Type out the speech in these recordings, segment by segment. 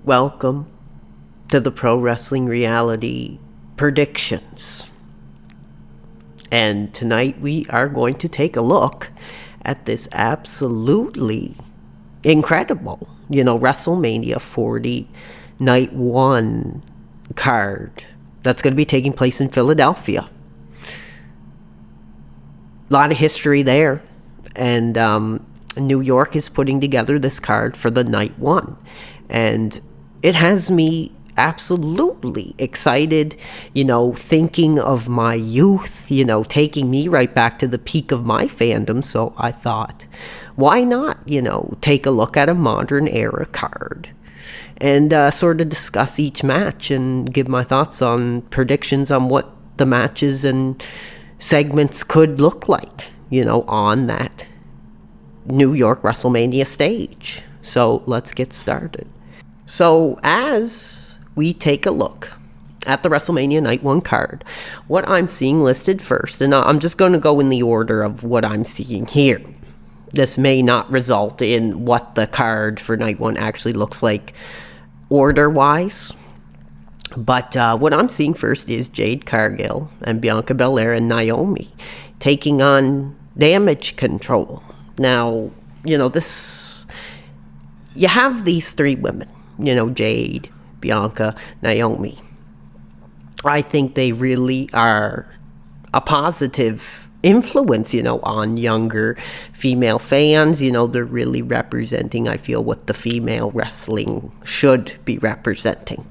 Welcome to the Pro Wrestling Reality Predictions. And tonight we are going to take a look at this absolutely incredible, WrestleMania 40 Night 1 card that's going to be taking place in Philadelphia. A lot of history there. And New York is putting together this card for the Night 1. And it has me absolutely excited, thinking of my youth, taking me right back to the peak of my fandom. So I thought, why not, take a look at a modern era card and sort of discuss each match and give my thoughts on predictions on what the matches and segments could look like, on that New York WrestleMania stage. So let's get started. So as we take a look at the WrestleMania Night 1 card, what I'm seeing listed first, and I'm just going to go in the order of what I'm seeing here. This may not result in what the card for Night 1 actually looks like order-wise, but what I'm seeing first is Jade Cargill and Bianca Belair and Naomi taking on Damage Control. Now, you have these three women, Jade, Bianca, Naomi. I think they really are a positive influence, on younger female fans. They're really representing, I feel, what the female wrestling should be representing.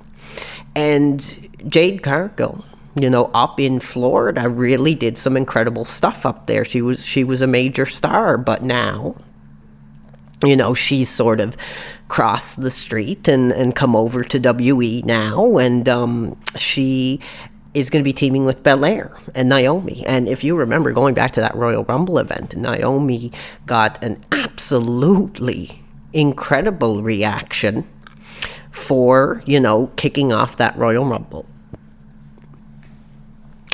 And Jade Cargill, up in Florida, really did some incredible stuff up there. She was a major star, but now, she's sort of crossed the street and come over to WWE now, and she is going to be teaming with Belair and Naomi. And if you remember going back to that Royal Rumble event, Naomi got an absolutely incredible reaction for, kicking off that Royal Rumble.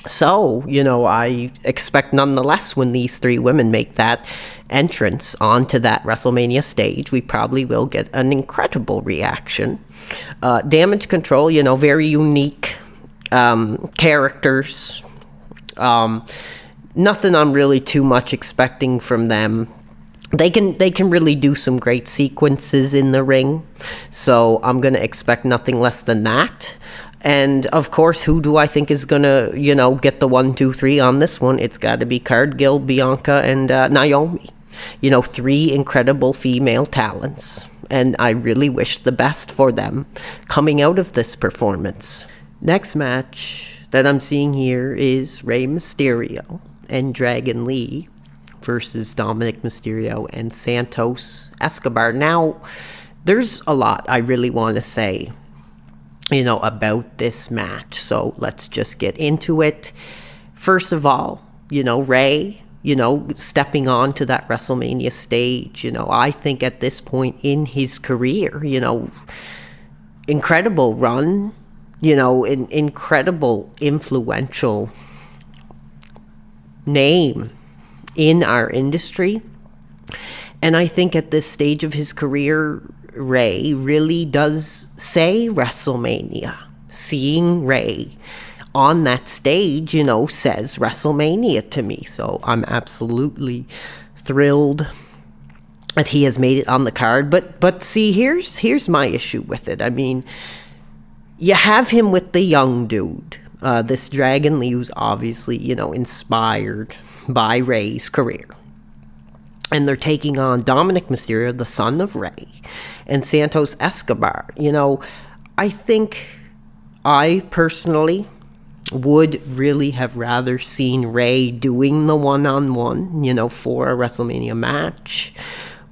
So, I expect nonetheless when these three women make that entrance onto that WrestleMania stage, we probably will get an incredible reaction. Damage Control, very unique characters. Nothing I'm really too much expecting from them. They can really do some great sequences in the ring, so I'm going to expect nothing less than that. And, of course, who do I think is going to, get the 1, 2, 3 on this one? It's got to be Cargill, Bianca, and Naomi. Three incredible female talents. And I really wish the best for them coming out of this performance. Next match that I'm seeing here is Rey Mysterio and Dragon Lee versus Dominic Mysterio and Santos Escobar. Now, there's a lot I really want to say about this match. So let's just get into it. First of all, Rey, stepping on to that WrestleMania stage, I think at this point in his career, incredible run, an incredible influential name in our industry. And I think at this stage of his career, Rey really does say WrestleMania. Seeing Rey on that stage, says WrestleMania to me. So I'm absolutely thrilled that he has made it on the card. But see, here's my issue with it. I mean, you have him with the young dude, this Dragon Lee, who's obviously, inspired by Rey's career. And they're taking on Dominic Mysterio, the son of Rey, and Santos Escobar. I think I personally would really have rather seen Rey doing the one-on-one, for a WrestleMania match.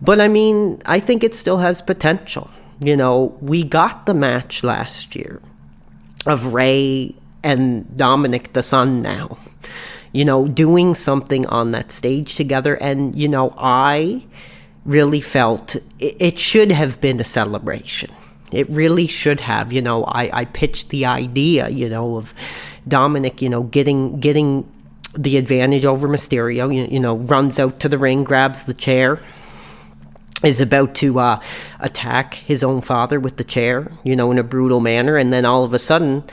But, I mean, I think it still has potential. We got the match last year of Rey and Dominic, the son now, doing something on that stage together. And, I really felt it should have been a celebration. It really should have. I pitched the idea, of Dominic, getting the advantage over Mysterio, runs out to the ring, grabs the chair, is about to attack his own father with the chair, in a brutal manner. And then all of a sudden,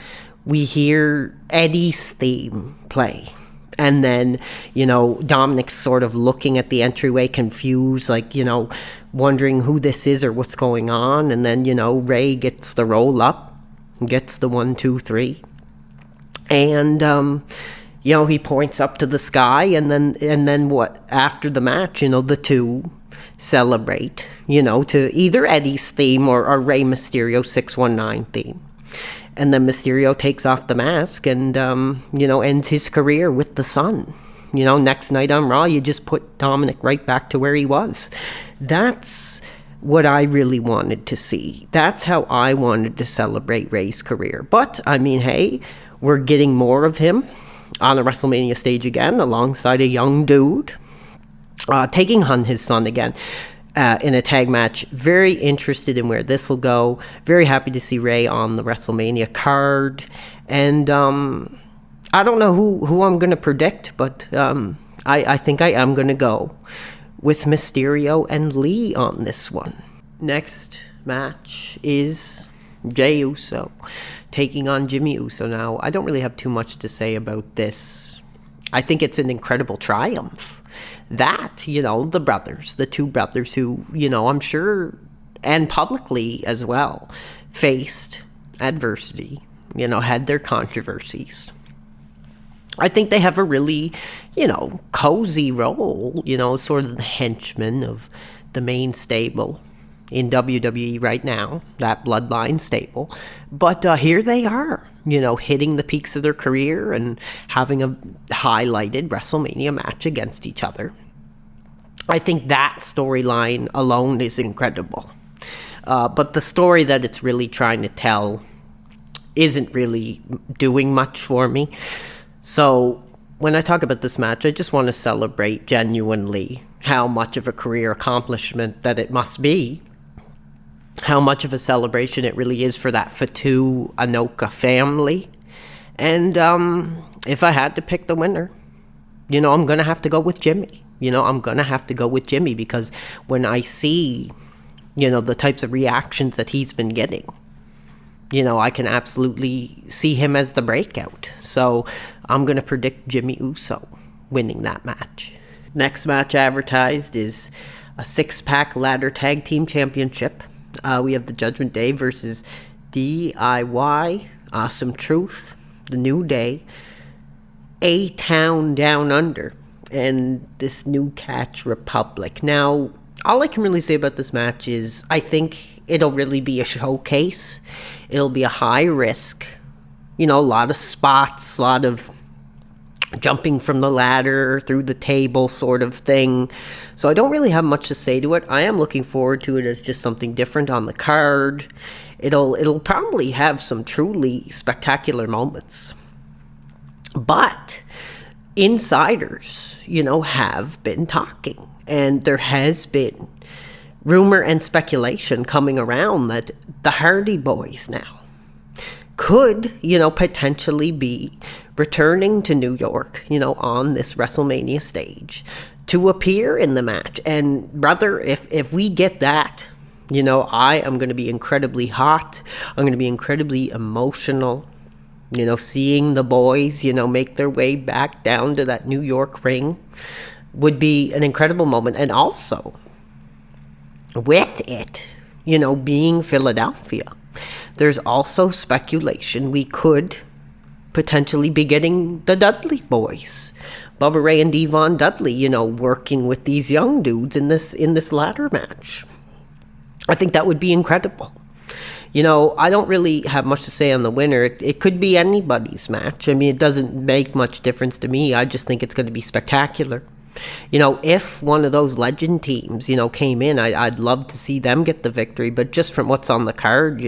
we hear Eddie's theme play. And then, Dominic's sort of looking at the entryway, confused, like, wondering who this is or what's going on. And then, Ray gets the roll up, gets the 1, 2, 3. And, he points up to the sky. And then what? After the match, the two celebrate, to either Eddie's theme or Rey Mysterio's 619 theme. And then Mysterio takes off the mask and, ends his career with the sun. Next night on Raw, you just put Dominic right back to where he was. That's what I really wanted to see. That's how I wanted to celebrate Rey's career. But, hey, we're getting more of him on a WrestleMania stage again, alongside a young dude, taking on his son again. In a tag match. Very interested in where this will go. Very happy to see Rey on the WrestleMania card. And I don't know who I'm going to predict, but I think I am going to go with Mysterio and Lee on this one. Next match is Jey Uso taking on Jimmy Uso. Now, I don't really have too much to say about this. I think it's an incredible triumph. That, the brothers, the two brothers who, I'm sure, and publicly as well, faced adversity, had their controversies. I think they have a really, cozy role, sort of the henchmen of the main stable in WWE right now, that bloodline stable. But here they are, hitting the peaks of their career and having a highlighted WrestleMania match against each other. I think that storyline alone is incredible. But the story that it's really trying to tell isn't really doing much for me. So when I talk about this match, I just want to celebrate genuinely how much of a career accomplishment that it must be. How much of a celebration it really is for that Fatu Anoka family. And if I had to pick the winner, I'm going to have to go with Jimmy. I'm going to have to go with Jimmy because when I see, the types of reactions that he's been getting, I can absolutely see him as the breakout. So I'm going to predict Jimmy Uso winning that match. Next match advertised is a 6-pack ladder tag team championship. We have the Judgment Day versus DIY, Awesome Truth, The New Day, A-Town Down Under, and this New Catch Republic. Now, all I can really say about this match is I think it'll really be a showcase. It'll be a high risk, a lot of spots, a lot of jumping from the ladder through the table sort of thing. So I don't really have much to say to it. I am looking forward to it as just something different on the card. It'll probably have some truly spectacular moments. But insiders, have been talking. And there has been rumor and speculation coming around that the Hardy Boys now could, potentially be returning to New York, on this WrestleMania stage to appear in the match. And brother, if we get that, I am going to be incredibly hot. I'm going to be incredibly emotional, seeing the boys, make their way back down to that New York ring would be an incredible moment. And also, with it, being Philadelphia, there's also speculation we could potentially be getting the Dudley boys, Bubba Ray and Devon Dudley, working with these young dudes in this ladder match. I think that would be incredible. I don't really have much to say on the winner. It could be anybody's match. I mean, it doesn't make much difference to me. I just think it's going to be spectacular. If one of those legend teams, came in, I'd love to see them get the victory. But just from what's on the card,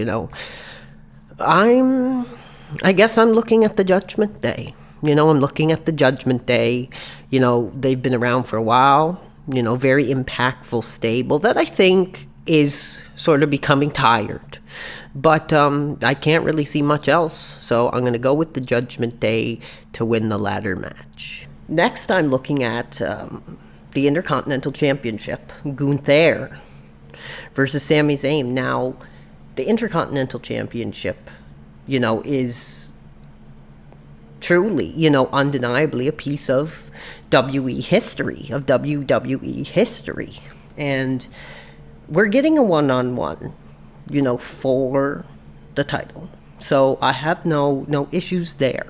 I guess I'm looking at the Judgment Day. I'm looking at the Judgment Day. They've been around for a while. Very impactful stable that I think is sort of becoming tired. But I can't really see much else. So I'm going to go with the Judgment Day to win the ladder match. Next, I'm looking at the Intercontinental Championship. Gunther versus Sami Zayn. Now, the Intercontinental Championship, is truly, undeniably a piece of WWE history. And we're getting a one-on-one, for the title. So I have no issues there.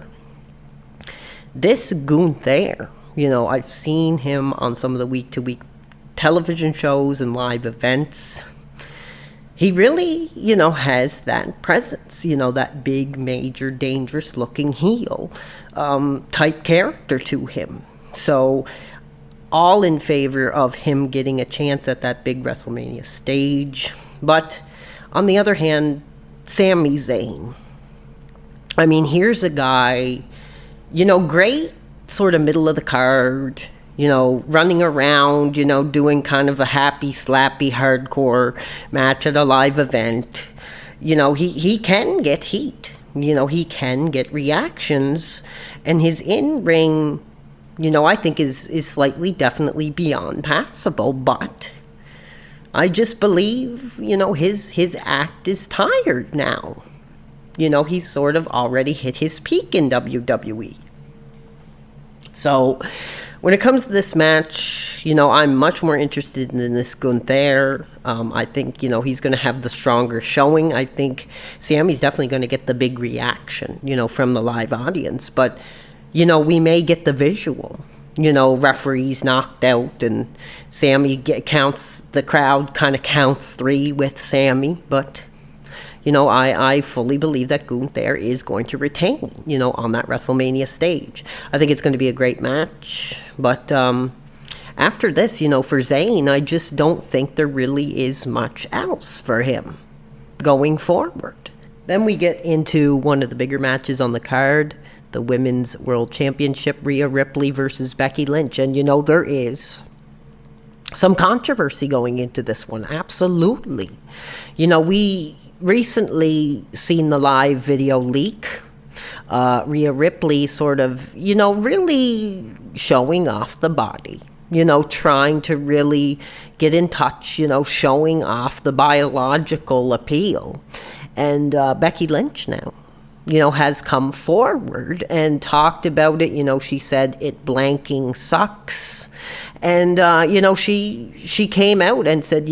This Gunther, I've seen him on some of the week-to-week television shows and live events. He really, has that presence, that big, major, dangerous-looking heel type character to him. So, all in favor of him getting a chance at that big WrestleMania stage. But, on the other hand, Sami Zayn. I mean, here's a guy, great sort of middle of the card, running around, doing kind of a happy, slappy, hardcore match at a live event. He can get heat. He can get reactions. And his in-ring, I think is slightly, definitely beyond passable. But I just believe, his act is tired now. He's sort of already hit his peak in WWE. So, when it comes to this match, I'm much more interested in this Gunther. I think, he's going to have the stronger showing. I think Sami's definitely going to get the big reaction, from the live audience. But, we may get the visual. Referees knocked out and Sami counts, the crowd kind of counts 3 with Sami. But, I fully believe that Gunther is going to retain, on that WrestleMania stage. I think it's going to be a great match. But after this, for Zayn, I just don't think there really is much else for him going forward. Then we get into one of the bigger matches on the card, the Women's World Championship, Rhea Ripley versus Becky Lynch. And, there is some controversy going into this one. Absolutely. We recently seen the live video leak. Rhea Ripley sort of, really showing off the body, trying to really get in touch, showing off the biological appeal. And Becky Lynch now, has come forward and talked about it. She said it blanking sucks. And, she came out and said,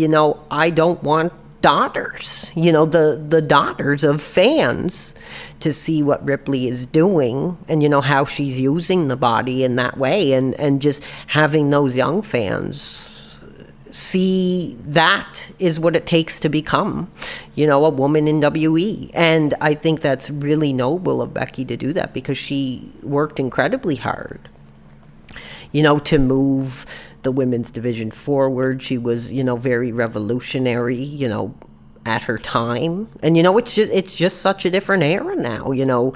I don't want daughters, the daughters of fans to see what Ripley is doing and, how she's using the body in that way and just having those young fans see that is what it takes to become, a woman in WWE. And I think that's really noble of Becky to do that because she worked incredibly hard, to move the women's division forward. She was, very revolutionary, at her time. And, it's just such a different era now,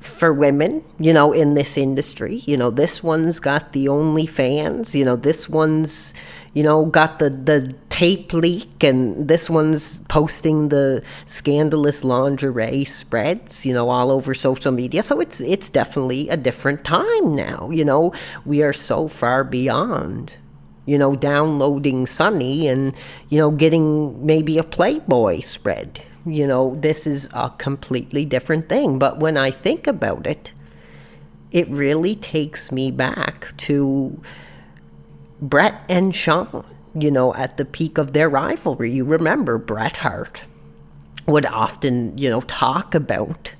for women, in this industry. This one's got the OnlyFans, this one's, got the tape leak, and this one's posting the scandalous lingerie spreads, all over social media. So it's definitely a different time now. We are so far beyond, downloading Sunny and, getting maybe a Playboy spread. This is a completely different thing. But when I think about it, it really takes me back to Bret and Shawn, at the peak of their rivalry. You remember Bret Hart would often, talk about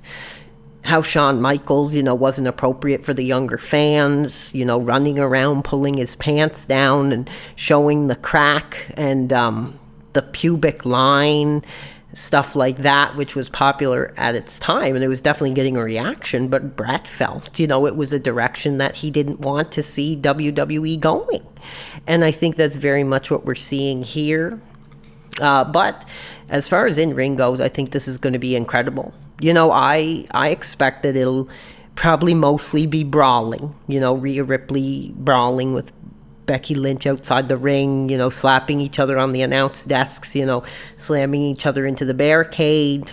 how Shawn Michaels, wasn't appropriate for the younger fans, running around, pulling his pants down and showing the crack and the pubic line, stuff like that, which was popular at its time. And it was definitely getting a reaction. But Bret felt, it was a direction that he didn't want to see WWE going. And I think that's very much what we're seeing here. But as far as in-ring goes, I think this is going to be incredible. I expect that it'll probably mostly be brawling. Rhea Ripley brawling with Becky Lynch outside the ring, slapping each other on the announce desks, slamming each other into the barricade.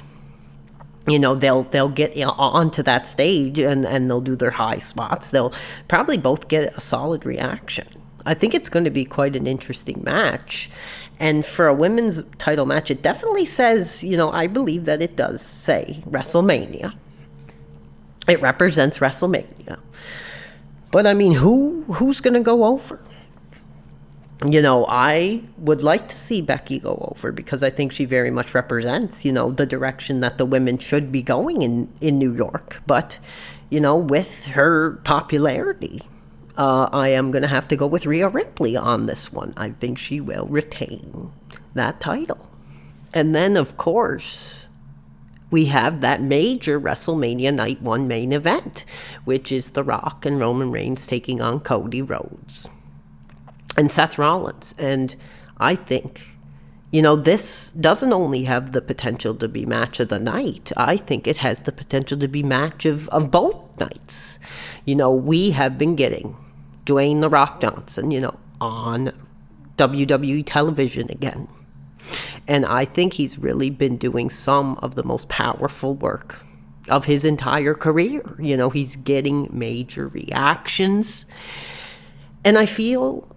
They'll get onto that stage and they'll do their high spots. They'll probably both get a solid reaction. I think it's going to be quite an interesting match. And for a women's title match, it definitely says, I believe that it does say WrestleMania. It represents WrestleMania. But I mean, who's going to go over? I would like to see Becky go over because I think she very much represents, the direction that the women should be going in New York. But, with her popularity, I am going to have to go with Rhea Ripley on this one. I think she will retain that title. And then, of course, we have that major WrestleMania Night 1 main event, which is The Rock and Roman Reigns taking on Cody Rhodes and Seth Rollins. And I think, this doesn't only have the potential to be match of the night. I think it has the potential to be match of both nights. We have been getting Dwayne The Rock Johnson, on WWE television again. And I think he's really been doing some of the most powerful work of his entire career. He's getting major reactions. And I feel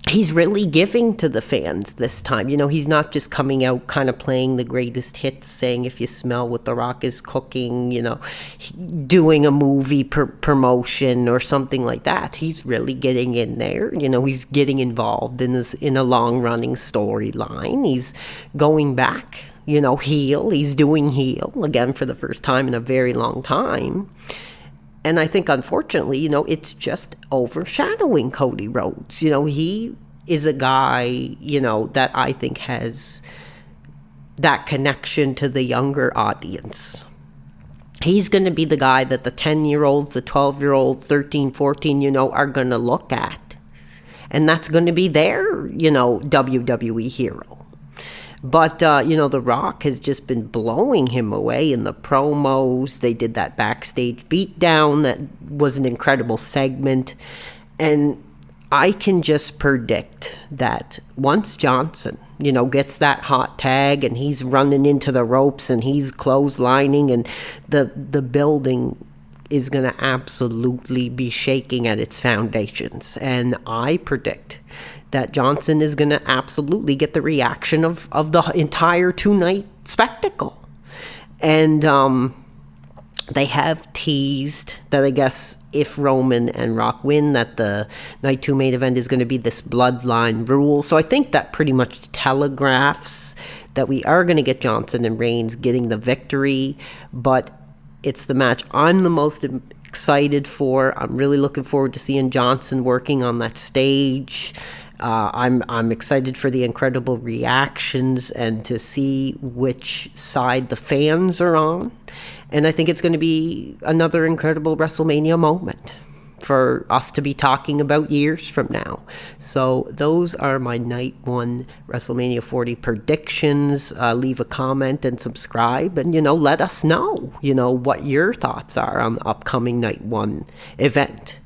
he's really giving to the fans this time. He's not just coming out kind of playing the greatest hits, saying if you smell what The Rock is cooking, doing a movie promotion or something like that. He's really getting in there. He's getting involved in a long-running storyline. He's going back, heel. He's doing heel again for the first time in a very long time. And I think, unfortunately, it's just overshadowing Cody Rhodes. He is a guy, that I think has that connection to the younger audience. He's going to be the guy that the 10-year-olds, the 12-year-olds, 13, 14, are going to look at. And that's going to be their, WWE hero. But, The Rock has just been blowing him away in the promos. They did that backstage beatdown that was an incredible segment. And I can just predict that once Johnson, gets that hot tag and he's running into the ropes and he's clotheslining and the building is going to absolutely be shaking at its foundations. And I predict that Johnson is going to absolutely get the reaction of the entire two-night spectacle. And they have teased that, I guess, if Roman and Rock win, that the Night 2 main event is going to be this bloodline rule. So I think that pretty much telegraphs that we are going to get Johnson and Reigns getting the victory. But it's the match I'm the most excited for. I'm really looking forward to seeing Johnson working on that stage. I'm excited for the incredible reactions and to see which side the fans are on. And I think it's going to be another incredible WrestleMania moment for us to be talking about years from now. So those are my Night 1 WrestleMania 40 predictions. Leave a comment and subscribe and, let us know, what your thoughts are on the upcoming Night 1 event.